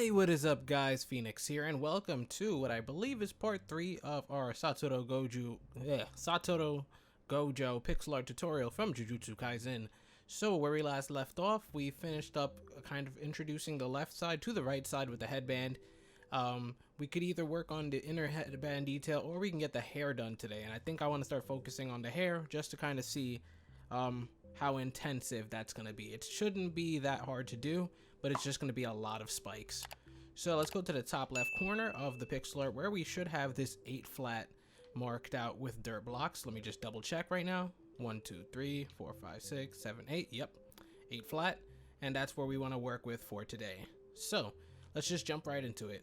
Hey, what is up guys, Phoenix here, and welcome to what I believe is part 3 of our Satoru Gojo pixel art tutorial from Jujutsu Kaisen. So where we last left off, we finished up kind of introducing the left side to the right side with the headband. We could either work on the inner headband detail or we can get the hair done today, and I think I want to start focusing on the hair just to kind of see how intensive that's going to be. It shouldn't be that hard to do, but it's just going to be a lot of spikes. So let's go to the top left corner of the pixel art where we should have this 8 flat marked out with dirt blocks. Let me just double check right now. 1, 2, 3, 4, 5, 6, 7, 8. Yep, 8 flat. And that's where we want to work with for today. So let's just jump right into it.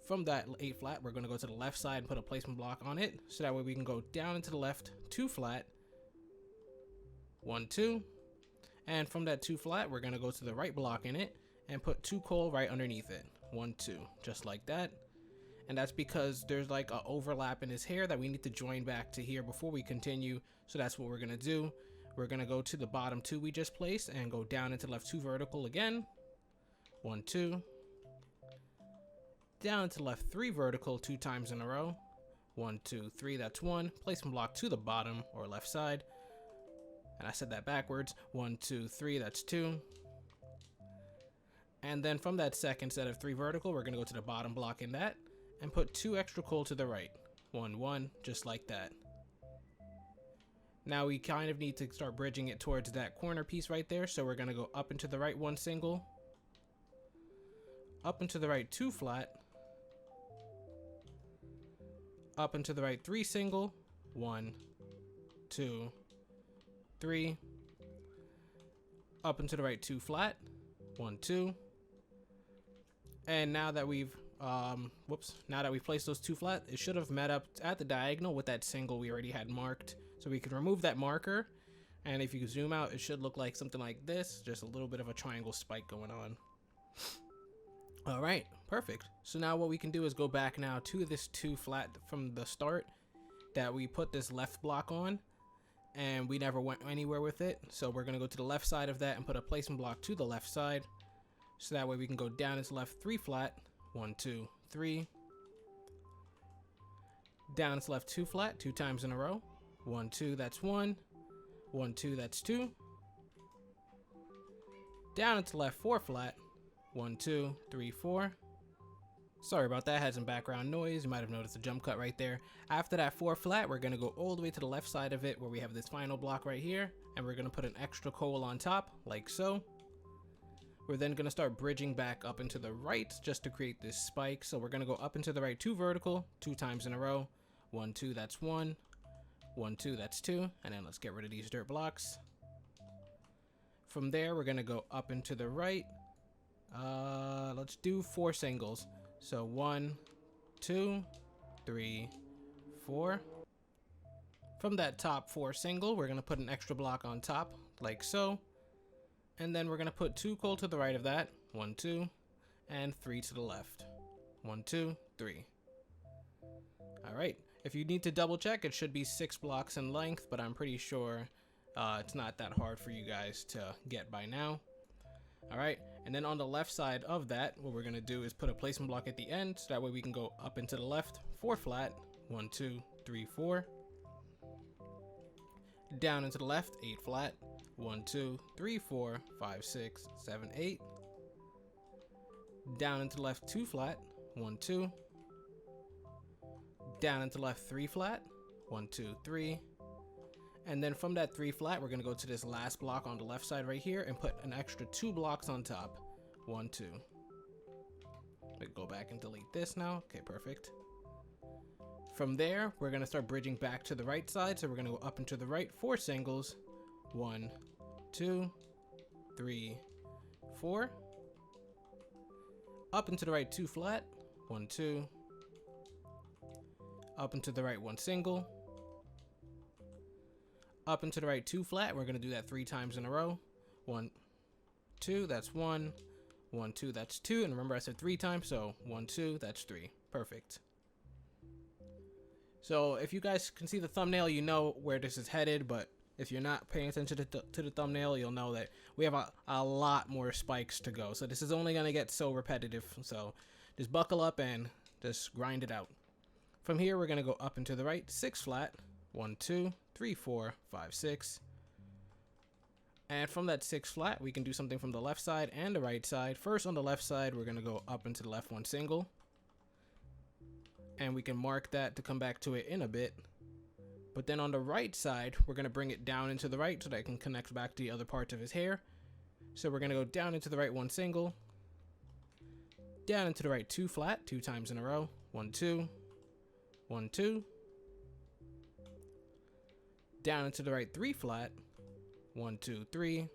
From that 8 flat, we're going to go to the left side and put a placement block on it. So that way we can go down into the left 2 flat. 1, 2. And from that 2 flat, we're going to go to the right block in it and put 2 coal right underneath it. 1, 2, just like that. And that's because there's like an overlap in his hair that we need to join back to here before we continue. So that's what we're going to do. We're going to go to the bottom 2 we just placed and go down into left 2 vertical again. 1, 2. Down into left 3 vertical 2 times in a row. 1, 2, 3, that's 1. Placement block to the bottom or left side. And I said that backwards. 1, 2, 3, that's 2. And then from that second set of 3 vertical, we're going to go to the bottom block in that and put 2 extra coal to the right. 1, 1, just like that. Now we kind of need to start bridging it towards that corner piece right there. So we're going to go up into the right 1 single, up into the right 2 flat, up into the right 3 single, 1, 2, 3, up into the right 2 flat, 1, 2. And now that we've placed those 2 flat, it should have met up at the diagonal with that single we already had marked. So we can remove that marker, and if you zoom out, it should look like something like this, just a little bit of a triangle spike going on. All right, perfect. So now what we can do is go back now to this 2 flat from the start that we put this left block on, and we never went anywhere with it. So we're going to go to the left side of that and put a placement block to the left side. So that way we can go down into left 3 flat, 1, 2, 3. Down into left 2 flat 2 times in a row. 1, 2, that's 1. 1, 2, that's 2. Down into left 4 flat. 1, 2, 3, 4. Sorry about that, had some background noise. You might have noticed a jump cut right there. After that 4 flat, we're going to go all the way to the left side of it where we have this final block right here. And we're going to put an extra coal on top, like so. We're then going to start bridging back up into the right just to create this spike. So we're going to go up into the right 2 vertical 2 times in a row. 1, 2, that's 1. 1, 2, that's 2. And then let's get rid of these dirt blocks. From there, we're going to go up into the right. Let's do 4 singles. So 1, 2, 3, 4. From that top 4 single, we're going to put an extra block on top, like so. And then we're going to put 2 coal to the right of that. 1, 2, and 3 to the left. 1, 2, 3. All right. If you need to double check, it should be 6 blocks in length, but I'm pretty sure it's not that hard for you guys to get by now. All right. And then on the left side of that, what we're going to do is put a placement block at the end. So that way we can go up into the left 4 flat. 1, 2, 3, 4. Down into the left 8 flat. 1, 2, 3, 4, 5, 6, 7, 8. Down into left 2 flat. 1, 2. Down into left 3 flat. 1, 2, 3. And then from that 3 flat, we're going to go to this last block on the left side right here and put an extra 2 blocks on top. 1, 2. We go back and delete this now. Okay, perfect. From there, we're going to start bridging back to the right side. So we're going to go up into the right 4 singles. 1, 2, 3, 4. Up into the right 2 flat. 1, 2. Up into the right 1 single. Up into the right 2 flat. We're going to do that 3 times in a row. 1, 2, that's 1. 1, 2, that's 2. And remember I said 3 times, so 1, 2, that's 3. Perfect. So if you guys can see the thumbnail, you know where this is headed, but If you're not paying attention to the thumbnail, you'll know that we have a lot more spikes to go. So this is only going to get so repetitive. So just buckle up and just grind it out. From here, we're going to go up and to the right, 6 flat, 1, 2, 3, 4, 5, 6. And from that 6 flat, we can do something from the left side and the right side. First, on the left side, we're going to go up and to the left 1 single. And we can mark that to come back to it in a bit. But then on the right side, we're going to bring it down into the right so that it can connect back to the other parts of his hair. So we're going to go down into the right 1 single. Down into the right 2 flat, 2 times in a row. 1, 2. 1, 2. Down into the right 3 flat. 1, 2, 3.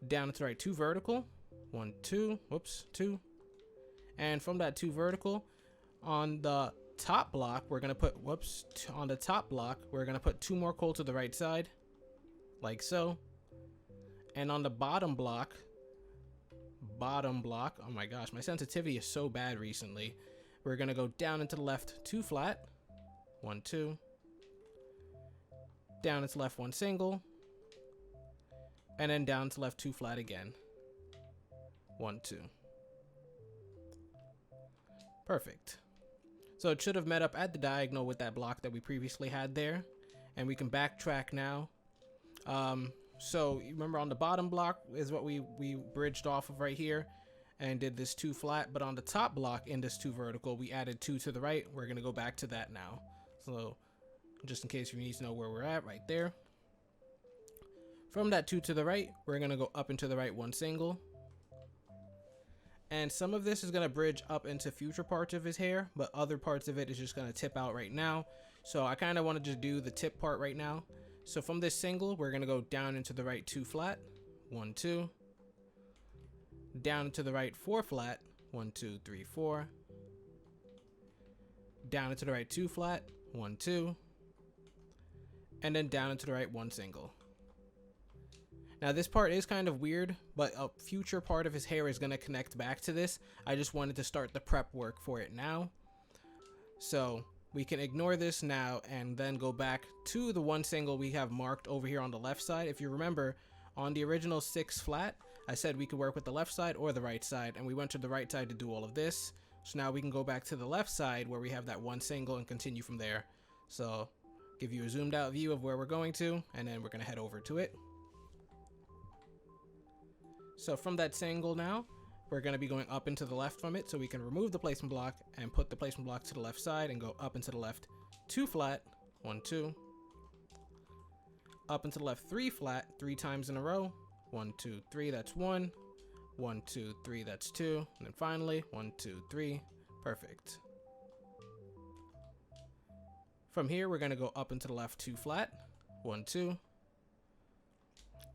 Down into the right 2 vertical. 1, 2. Whoops, 2. And from that 2 vertical, on the top block, we're gonna put on the top block, we're gonna put 2 more coal to the right side, like so. And on the bottom block, oh my gosh, my sensitivity is so bad recently. We're gonna go down into the left 2 flat, 1, 2. Down into left 1 single, and then down to left 2 flat again, 1, 2. Perfect. So it should have met up at the diagonal with that block that we previously had there, and we can backtrack now. So you remember on the bottom block is what we bridged off of right here and did this 2 flat, but on the top block in this 2 vertical, we added 2 to the right. We're gonna go back to that now. So just in case you need to know where we're at, right there. From that 2 to the right, we're gonna go up into the right 1 single. And some of this is gonna bridge up into future parts of his hair, but other parts of it is just gonna tip out right now. So I kind of want to just do the tip part right now. So from this single, we're gonna go down into the right 2 flat, 1, 2. Down into the right 4 flat, 1, 2, 3, 4. Down into the right 2 flat, 1, 2. And then down into the right 1 single. Now this part is kind of weird, but a future part of his hair is going to connect back to this. I just wanted to start the prep work for it now. So we can ignore this now and then go back to the 1 single we have marked over here on the left side. If you remember, on the original 6 flat, I said we could work with the left side or the right side, and we went to the right side to do all of this. So now we can go back to the left side where we have that 1 single and continue from there. So give you a zoomed out view of where we're going to, and then we're going to head over to it. So from that single now, we're going to be going up into the left from it, so we can remove the placement block and put the placement block to the left side and go up into the left 2 flat, 1, 2. Up into the left 3 flat, 3 times in a row. 1, 2, 3, that's 1. 1, 2, 3, that's 2. And then finally, 1, 2, 3. Perfect. From here, we're going to go up into the left 2 flat, 1, 2.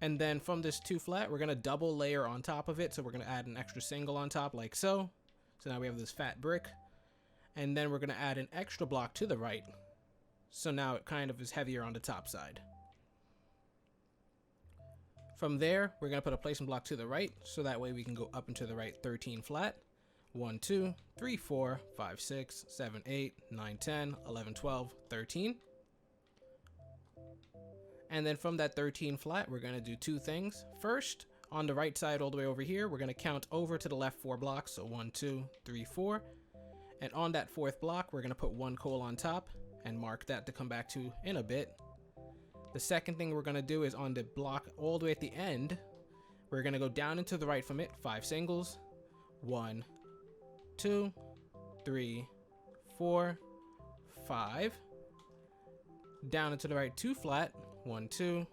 And then from this 2 flat, we're going to double layer on top of it. So we're going to add an extra single on top like so. So now we have this fat brick. And then we're going to add an extra block to the right. So now it kind of is heavier on the top side. From there, we're going to put a placement block to the right. So that way we can go up into the right 13 flat. 1, 2, 3, 4, 5, 6, 7, 8, 9, 10, 11, 12, 13. And then from that 13 flat, we're going to do 2 things. First, on the right side all the way over here, we're going to count over to the left 4 blocks. So 1, 2, 3, 4. And on that 4th block, we're going to put 1 coal on top and mark that to come back to in a bit. The second thing we're going to do is on the block all the way at the end, we're going to go down into the right from it, 5 singles. 1, 2, 3, 4, 5. Down into the right 2 flat. 1, 2.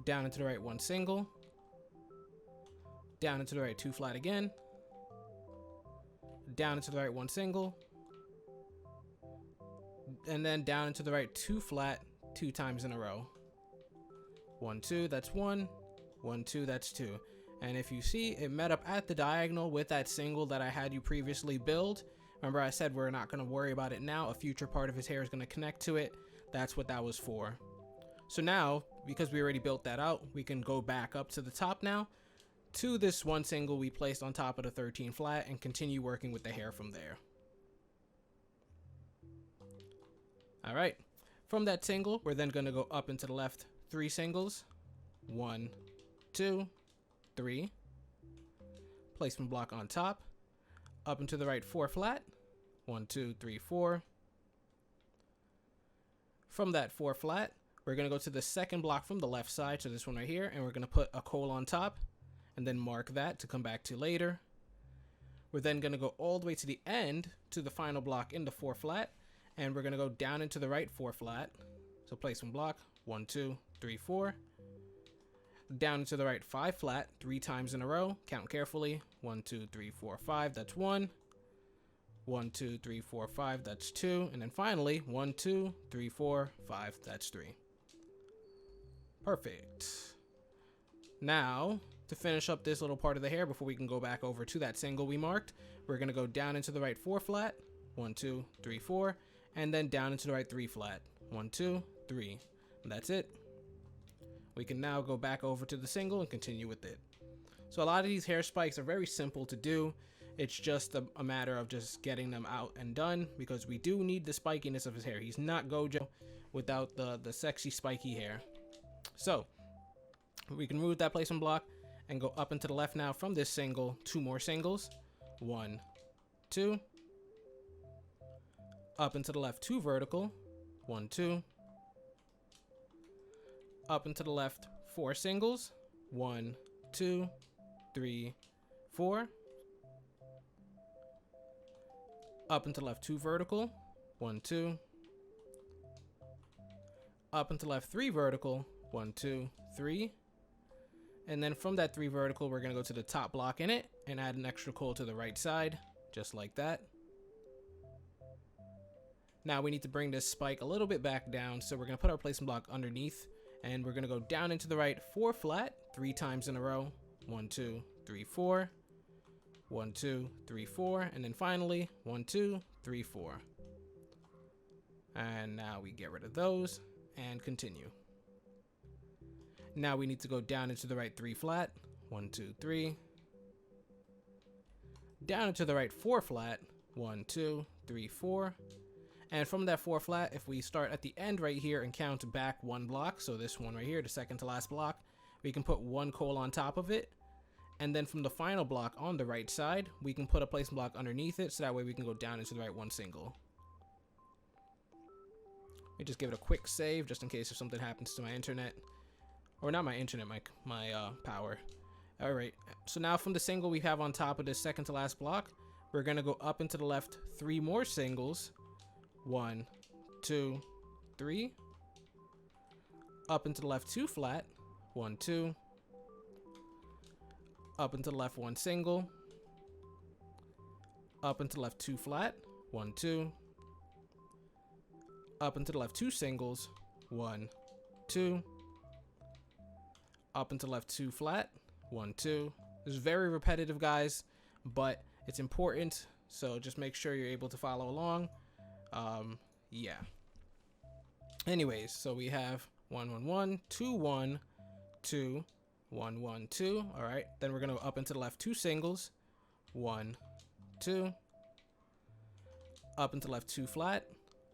Down into the right 1 single. Down into the right 2 flat again. Down into the right 1 single. And then down into the right 2 flat 2 times in a row. 1, 2, that's 1. 1, 2, that's 2. And if you see, it met up at the diagonal with that single that I had you previously build. Remember I said we're not going to worry about it now. A future part of his hair is going to connect to it. That's what that was for. So now, because we already built that out, we can go back up to the top now to this 1 single we placed on top of the 13 flat and continue working with the hair from there. All right. From that single, we're then going to go up into the left 3 singles. 1, 2, 3. Placement block on top. Up into the right 4 flat. 1, 2, 3, 4. From that 4 flat, we're going to go to the second block from the left side, so this one right here, and we're going to put a coal on top, and then mark that to come back to later. We're then going to go all the way to the end, to the final block in the 4 flat, and we're going to go down into the right 4 flat. So placement block, 1, 2, 3, 4. Down into the right 5 flat, 3 times in a row. Count carefully. 1, 2, 3, 4, 5. That's 1. 1, 2, 3, 4, 5. That's 2. And then finally, 1, 2, 3, 4, 5. That's 3. Perfect. Now, to finish up this little part of the hair before we can go back over to that single we marked, we're going to go down into the right 4 flat. 1, 2, 3, 4. And then down into the right 3 flat. 1, 2, 3. And that's it. We can now go back over to the single and continue with it. So a lot of these hair spikes are very simple to do. It's just a matter of just getting them out and done, because we do need the spikiness of his hair. He's not Gojo without the sexy spiky hair. So we can remove that placement block and go up and to the left now from this single. 2 more singles. 1, 2. Up and to the left 2 vertical. 1, 2. Up and to the left 4 singles. 1, 2, 3, 4. Up and to the left 2 vertical. 1, 2. Up and to the left 3 vertical. 1, 2, 3. And then from that 3 vertical, we're going to go to the top block in it and add an extra coal to the right side, just like that. Now we need to bring this spike a little bit back down, so we're going to put our placement block underneath, and we're going to go down into the right 4 flat 3 times in a row. 1, 2, 3, 4. 1, 2, 3, 4. And then finally, 1, 2, 3, 4. And now we get rid of those and continue. Now we need to go down into the right 3 flat. 1, 2, 3. Down into the right 4 flat. 1, 2, 3, 4. And from that 4 flat, if we start at the end right here and count back 1 block, so this one right here, the second to last block, we can put 1 coal on top of it. And then from the final block on the right side, we can put a placement block underneath it, so that way we can go down into the right 1 single. Let me just give it a quick save, just in case if something happens to my internet. Or not my internet, my power. Alright, so now from the single we have on top of this second to last block, we're going to go up into the left 3 more singles. 1, 2, 3. Up into the left 2 flat. 1, 2. Up into the left 1 single. Up into the left 2 flat. 1, 2. Up into the left 2 singles. 1, 2. Up into the left 2 flat. 1, 2. This is very repetitive, guys, but it's important, so just make sure you're able to follow along. Yeah. Anyways, so we have 1, 1, 1, 2, 1, 2, 1, 1, 2. All right. Then we're going to go up into the left 2 singles. 1, 2. Up into the left 2 flat.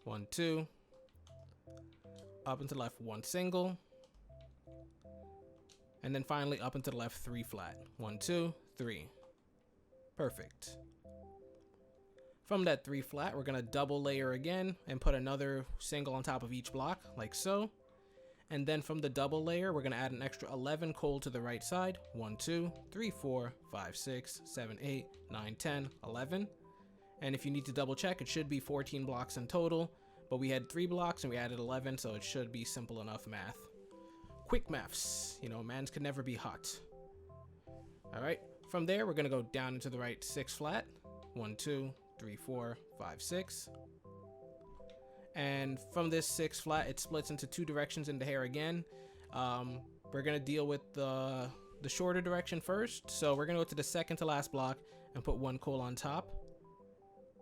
1, 2. Up into the left 1 single. And then finally up into the left 3 flat. 1, 2, 3. Perfect. From that 3 flat, we're going to double layer again and put another single on top of each block, like so. And then from the double layer, we're going to add an extra 11 coal to the right side. 1, 2, 3, 4, 5, 6, 7, 8, 9, 10, 11. And if you need to double check, it should be 14 blocks in total. But we had 3 blocks and we added 11, so it should be simple enough math. Quick maths. You know, mans can never be hot. All right. From there, we're going to go down into the right 6 flat. 1, 2, 3, 4, 5, 6. And from this 6 flat, it splits into 2 directions in the hair again. We're going to deal with the shorter direction first. So we're going to go to the second to last block and put 1 coal on top.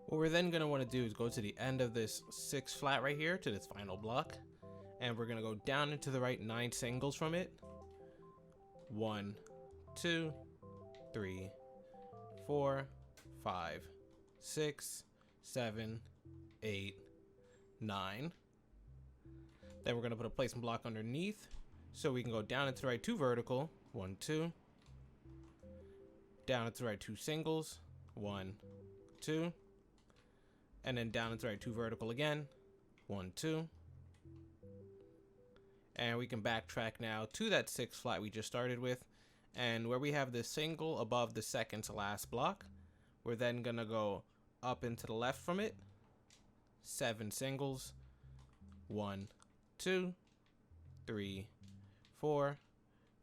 What we're then going to want to do is go to the end of this 6 flat right here to this final block. And we're going to go down into the right 9 singles from it. 1, 2, 3, 4, 5, 6, 7, 8, 9. Then we're going to put a placement block underneath so we can go down into the right 2 vertical, 1, 2. Down into the right 2 singles, 1, 2. And then down into the right 2 vertical again, 1, 2. And we can backtrack now to that 6 flat we just started with. And where we have the single above the second to last block, we're then going to go up into the left from it, 7 singles, 1, 2, 3, 4,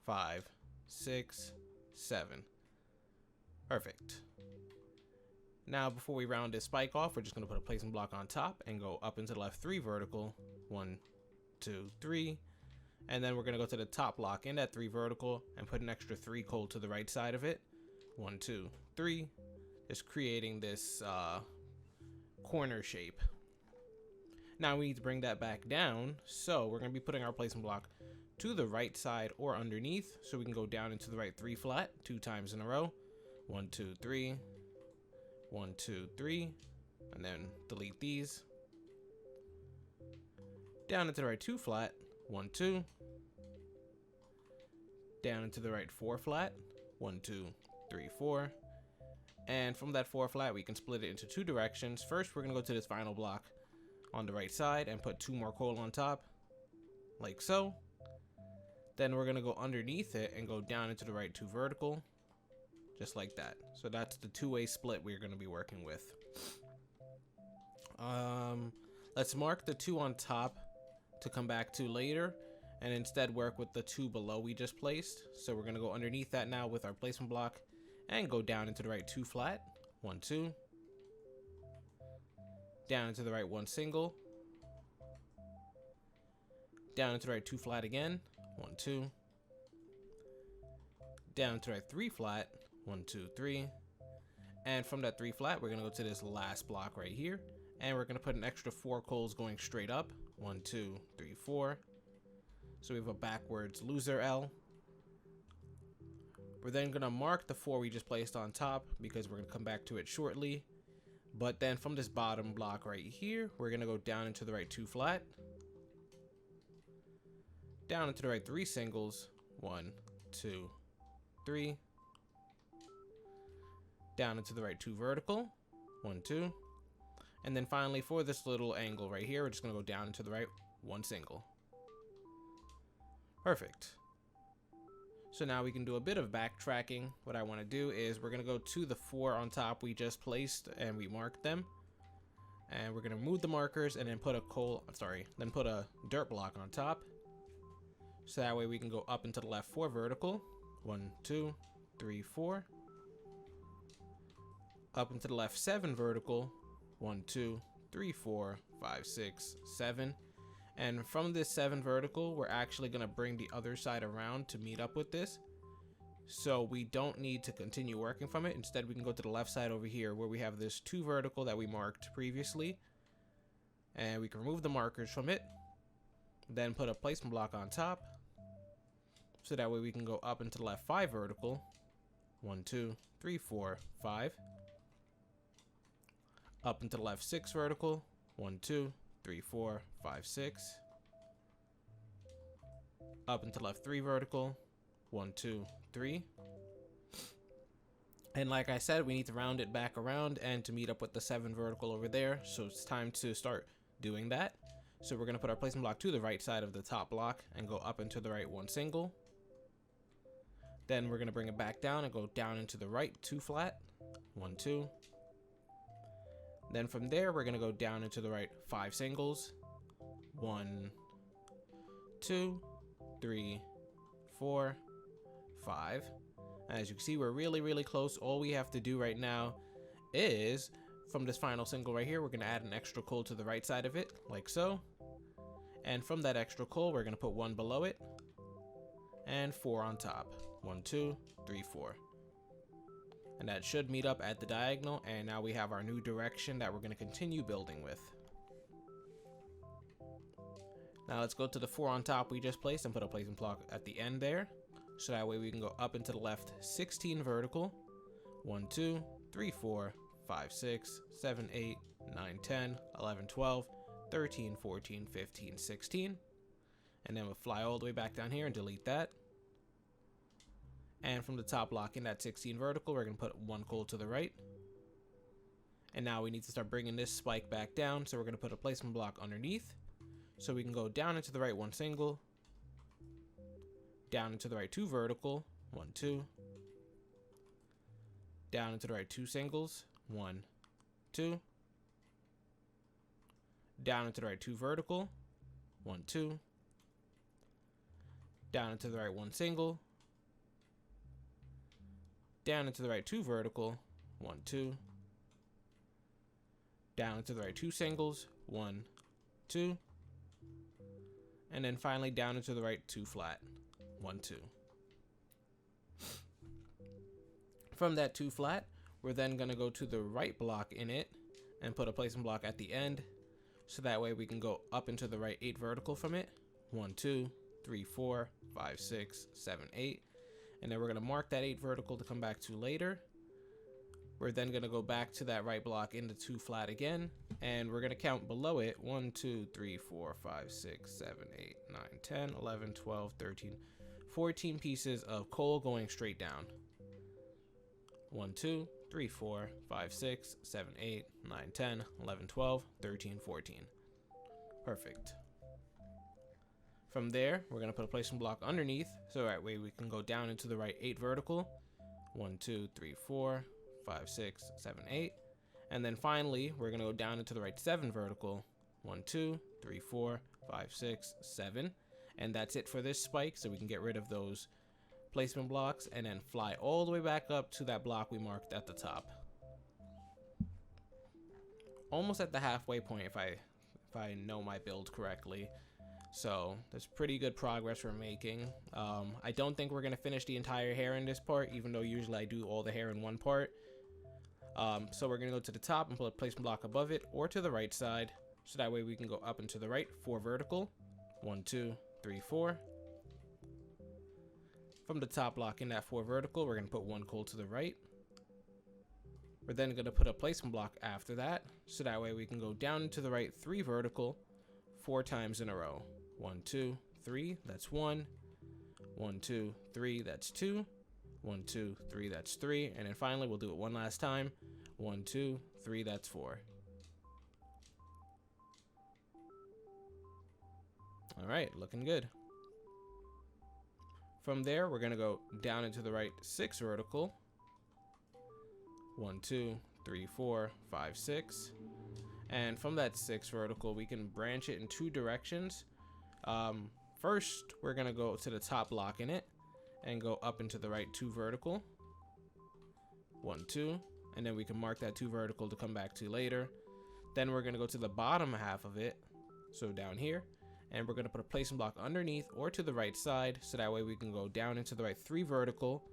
5, 6, 7. Perfect. Now, before we round this spike off, we're just going to put a placement block on top and go up into the left 3 vertical, 1, 2, 3. And then we're going to go to the top block in that 3 vertical and put an extra 3 coal to the right side of it, 1, 2, 3. Just creating this corner shape. Now we need to bring that back down, so we're going to be putting our placement block to the right side or underneath, so we can go down into the right 3 flat 2 times in a row. 1, 2, 3, 1, 2, 3, and then delete these. Down into the right 2 flat, 1, 2. Down into the right 4 flat, 1, 2, 3, 4. And from that 4 flat, we can split it into 2 directions. First, we're going to go to this final block on the right side and put 2 more coal on top, like so. Then we're going to go underneath it and go down into the right 2 vertical, just like that. So that's the 2-way split we're going to be working with. Let's mark the 2 on top to come back to later, and instead work with the 2 below we just placed. So we're going to go underneath that now with our placement block and go down into the right 2 flat, 1, 2. Down into the right 1 single. Down into the right 2 flat again, 1, 2. Down into the right 3 flat, 1, 2, 3. And from that 3 flat, we're going to go to this last block right here. And we're going to put an extra 4 coals going straight up, 1, 2, 3, 4. So we have a backwards loser L. We're then going to mark the 4 we just placed on top because we're going to come back to it shortly. But then from this bottom block right here, we're going to go down into the right 2 flat. Down into the right 3 singles, 1, 2, 3. Down into the right 2 vertical, 1, 2. And then finally for this little angle right here, we're just going to go down into the right 1 single. Perfect. So now we can do a bit of backtracking. What I want to do is we're going to go to the 4 on top we just placed and we marked them. And we're going to remove the markers and then put a dirt block on top. So that way we can go up into the left 4 vertical. 1, 2, 3, 4. Up into the left 7 vertical. 1, 2, 3, 4, 5, 6, 7. And from this 7 vertical, we're actually going to bring the other side around to meet up with this. So we don't need to continue working from it. Instead, we can go to the left side over here where we have this 2 vertical that we marked previously. And we can remove the markers from it. Then put a placement block on top. So that way we can go up into the left 5 vertical. 1, 2, 3, 4, 5. Up into the left 6 vertical. 1, 2, 3, 4, 5, 6. Up into left 3 vertical. 1, 2, 3. And like I said, we need to round it back around and to meet up with the 7 vertical over there. So it's time to start doing that. So we're going to put our placement block to the right side of the top block and go up into the right 1 single. Then we're going to bring it back down and go down into the right 2 flat. 1, 2. Then from there, we're going to go down into the right 5 singles. 1, 2, 3, 4, 5. As you can see, we're really close. All we have to do right now is from this final single right here, we're going to add an extra coal to the right side of it, like so. And from that extra coal, we're going to put 1 below it and 4 on top. 1, 2, 3, 4. And that should meet up at the diagonal, and now we have our new direction that we're going to continue building with. Now let's go to the 4 on top we just placed and put a placement block at the end there. So that way we can go up into the left 16 vertical. 1, 2, 3, 4, 5, 6, 7, 8, 9, 10, 11, 12, 13, 14, 15, 16. and then we'll fly all the way back down here and delete that. And from the top block in that 16 vertical, we're going to put 1 coal to the right. And now we need to start bringing this spike back down, so we're going to put a placement block underneath. So we can go down into the right 1 single, down into the right 2 vertical, 1, 2, down into the right 2 singles, 1, 2, down into the right 2 vertical, 1, 2, down into the right 1 single, down into the right 2 vertical, 1, 2, down into the right 2 singles, 1, 2, and then finally down into the right 2 flat, 1, 2. From that 2 flat, we're then going to go to the right block in it and put a placement block at the end, so that way we can go up into the right 8 vertical from it, 1, 2, 3, 4, 5, 6, 7, 8, and then we're going to mark that 8 vertical to come back to later. We're then going to go back to that right block in the 2 flat again, and we're going to count below it 1, 2, 3, 4, 5, 6, 7, 8, 9, 10, 11, 12, 13, 14 pieces of coal going straight down. 1, 2, 3, 4, 5, 6, 7, 8, 9, 10, 11, 12, 13, 14. Perfect. From there, we're going to put a placement block underneath, so that way we can go down into the right 8 vertical. 1, 2, 3, 4, 5, 6, 7, 8. And then finally, we're going to go down into the right 7 vertical. 1, 2, 3, 4, 5, 6, 7. And that's it for this spike, so we can get rid of those placement blocks and then fly all the way back up to that block we marked at the top. Almost at the halfway point if I know my build correctly. So that's pretty good progress we're making. I don't think we're going to finish the entire hair in this part, even though usually I do all the hair in one part. So we're going to go to the top and put a placement block above it or to the right side, so that way we can go up and to the right 4 vertical. 1, 2, 3, 4. From the top block in that 4 vertical, we're going to put 1 coal to the right. We're then going to put a placement block after that, so that way we can go down into the right 3 vertical 4 times in a row. 1, 2, 3, that's 1. 1, 2, 3, that's 2. 1, 2, 3, that's 3. And then finally, we'll do it one last time. 1, 2, 3, that's 4. All right, looking good. From there, we're going to go down into the right 6 vertical. 1, 2, 3, 4, 5, 6. And from that 6 vertical, we can branch it in 2 directions. First, we're going to go to the top block in it and go up into the right 2 vertical. 1, 2. And then we can mark that 2 vertical to come back to later. Then we're going to go to the bottom half of it, so down here. And we're going to put a placement block underneath or to the right side, so that way we can go down into the right 3 vertical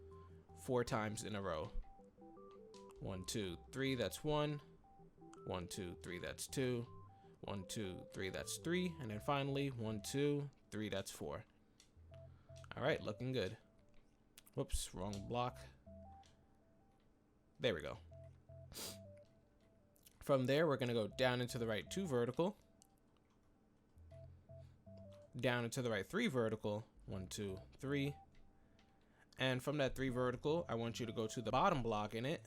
4 times in a row. 1, 2, 3, that's 1. 1, 2, 3, that's 2. 1, 2, 3, that's 3. And then finally, 1, 2, 3, that's 4. All right, looking good. Whoops, wrong block. There we go. From there, we're going to go down into the right 2 vertical. Down into the right 3 vertical. 1, 2, 3. And from that 3 vertical, I want you to go to the bottom block in it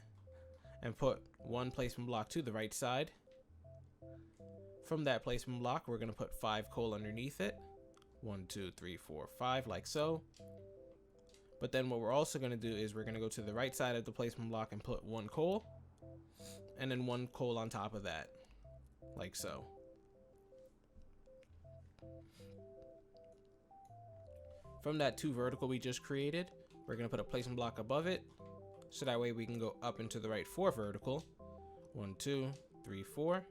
and put 1 placement block to the right side. From that placement block, we're going to put 5 coal underneath it. 1, 2, 3, 4, 5, like so. But then what we're also going to do is we're going to go to the right side of the placement block and put 1 coal. And then 1 coal on top of that, like so. From that 2 vertical we just created, we're going to put a placement block above it, so that way we can go up into the right 4 vertical. 1, 2, 3, 4.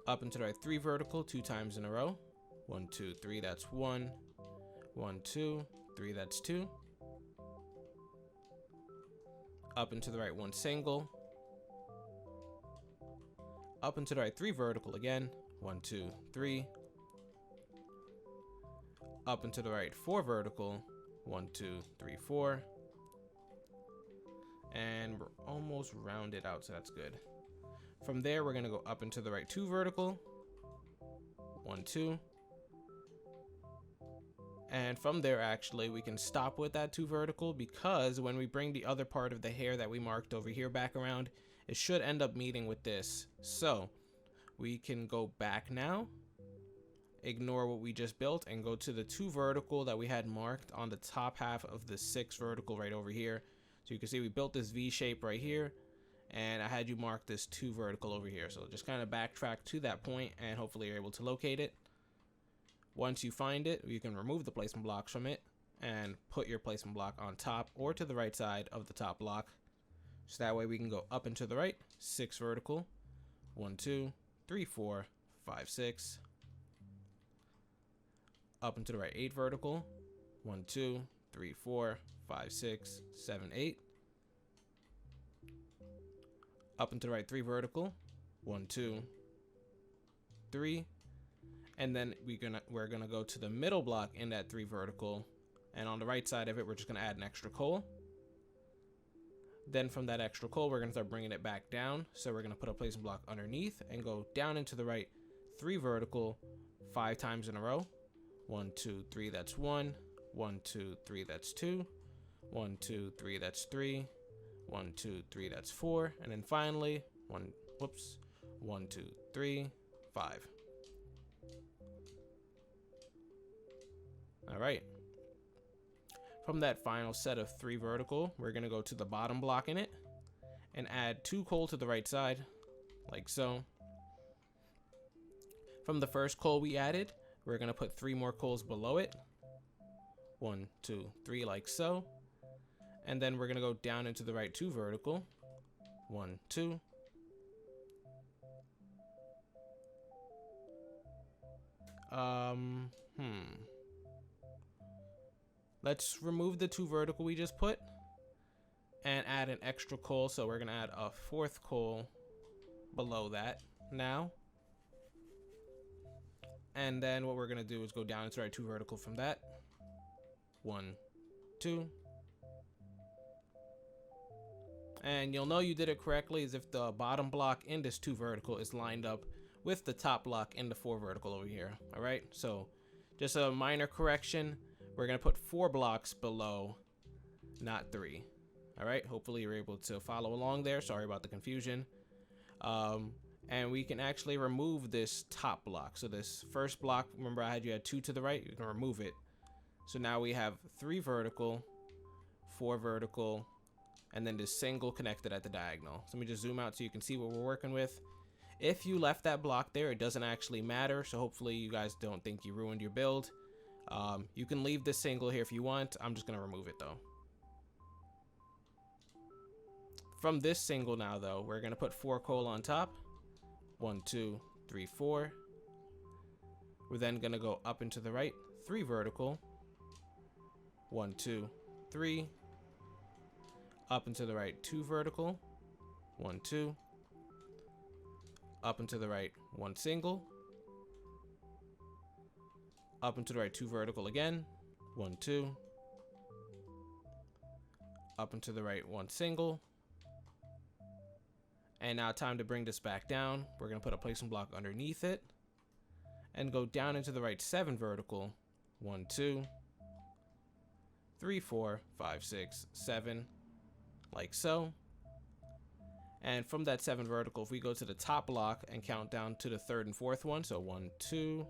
Up into the right 3 vertical 2 times in a row. 1, 2, 3, that's 1. 1, 2, 3, that's 2. Up into the right 1 single. Up into the right 3 vertical again. 1, 2, 3. Up into the right 4 vertical. 1, 2, 3, 4. And we're almost rounded out, so that's good. From there, we're going to go up into the right 2 vertical. 1, 2. And from there, actually, we can stop with that 2 vertical, because when we bring the other part of the hair that we marked over here back around, it should end up meeting with this. So we can go back now, ignore what we just built, and go to the 2 vertical that we had marked on the top half of the 6 vertical right over here. So you can see we built this V shape right here, and I had you mark this 2 vertical over here. So just kind of backtrack to that point, and hopefully you're able to locate it. Once you find it, you can remove the placement blocks from it and put your placement block on top or to the right side of the top block. So that way we can go up and to the right, 6 vertical, 1, 2, 3, 4, 5, 6. Up and to the right, 8 vertical, 1, 2, 3, 4, 5, 6, 7, 8. Up and to the right, 3 vertical, 1, 2, 3. And then we're gonna go to the middle block in that 3 vertical, and on the right side of it, we're just gonna add an extra coal. Then from that extra coal, we're gonna start bringing it back down. So we're gonna put a placement block underneath and go down into the right, 3 vertical, 5 times in a row. 1, 2, 3, that's 1. 1, 2, 3, that's 2. 1, 2, 3, that's 3. 1, 2, 3, that's 4. And then finally, 1, 2, 3, 5. All right. From that final set of 3 vertical, we're gonna go to the bottom block in it and add 2 coal to the right side, like so. From the first coal we added, we're gonna put 3 more coals below it. 1, 2, 3, like so. And then we're gonna go down into the right 2 vertical. 1, 2. Let's remove the 2 vertical we just put and add an extra coal. So we're gonna add a 4th coal below that now. And then what we're gonna do is go down into our 2 vertical from that. 1, 2. And you'll know you did it correctly is if the bottom block in this 2 vertical is lined up with the top block in the 4 vertical over here. All right, so just a minor correction. We're gonna put 4 blocks below, not 3. All right, hopefully you're able to follow along there. Sorry about the confusion. And we can actually remove this top block. So this first block, remember I had you had 2 to the right, you can remove it. So now we have 3 vertical, 4 vertical, and then this single connected at the diagonal. So let me just zoom out so you can see what we're working with. If you left that block there, it doesn't actually matter. So hopefully you guys don't think you ruined your build. You can leave this single here if you want. I'm just gonna remove it though. From this single now though, we're gonna put 4 coal on top. 1, 2, 3, 4. We're then gonna go up into the right, 3 vertical. 1, 2, 3. Up into the right, 2 vertical. 1, 2. Up into the right, 1 single. Up into the right, 2 vertical again. 1, 2. Up into the right, 1 single. And now time to bring this back down. We're gonna put a placement block underneath it and go down into the right, 7 vertical. 1, 2, 3, 4, 5, 6, 7, like so. And from that 7 vertical, if we go to the top block and count down to the 3rd and 4th one, so 1, 2,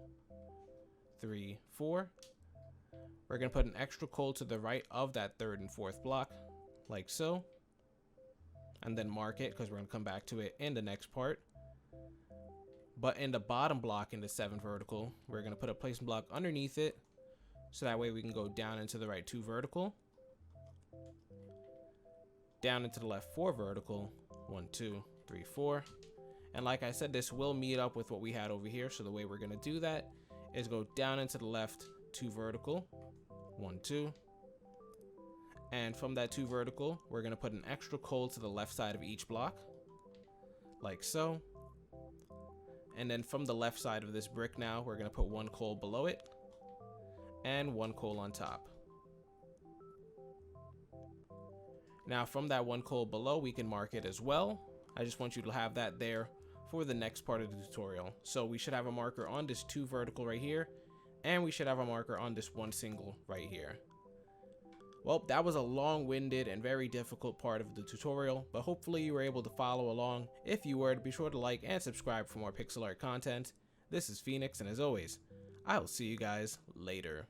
3, 4, we're gonna put an extra coal to the right of that 3rd and 4th block, like so. And then mark it because we're gonna come back to it in the next part. But in the bottom block in the 7 vertical, we're gonna put a placement block underneath it. So that way we can go down into the right 2 vertical. Down into the left 4 vertical. 1, 2, 3, 4. And like I said, this will meet up with what we had over here. So the way we're gonna do that is go down into the left 2 vertical. 1, 2. And from that 2 vertical, we're gonna put an extra coal to the left side of each block, like so. And then from the left side of this brick now, we're gonna put 1 coal below it and 1 coal on top. Now from that 1 coal below, we can mark it as well. I just want you to have that there for the next part of the tutorial. So we should have a marker on this 2 vertical right here, And we should have a marker on this one single right here. Well, that was a long-winded and very difficult part of the tutorial, but hopefully you were able to follow along. If you were, be sure to like and subscribe for more pixel art content. This is Phoenix, and as always, I will see you guys later.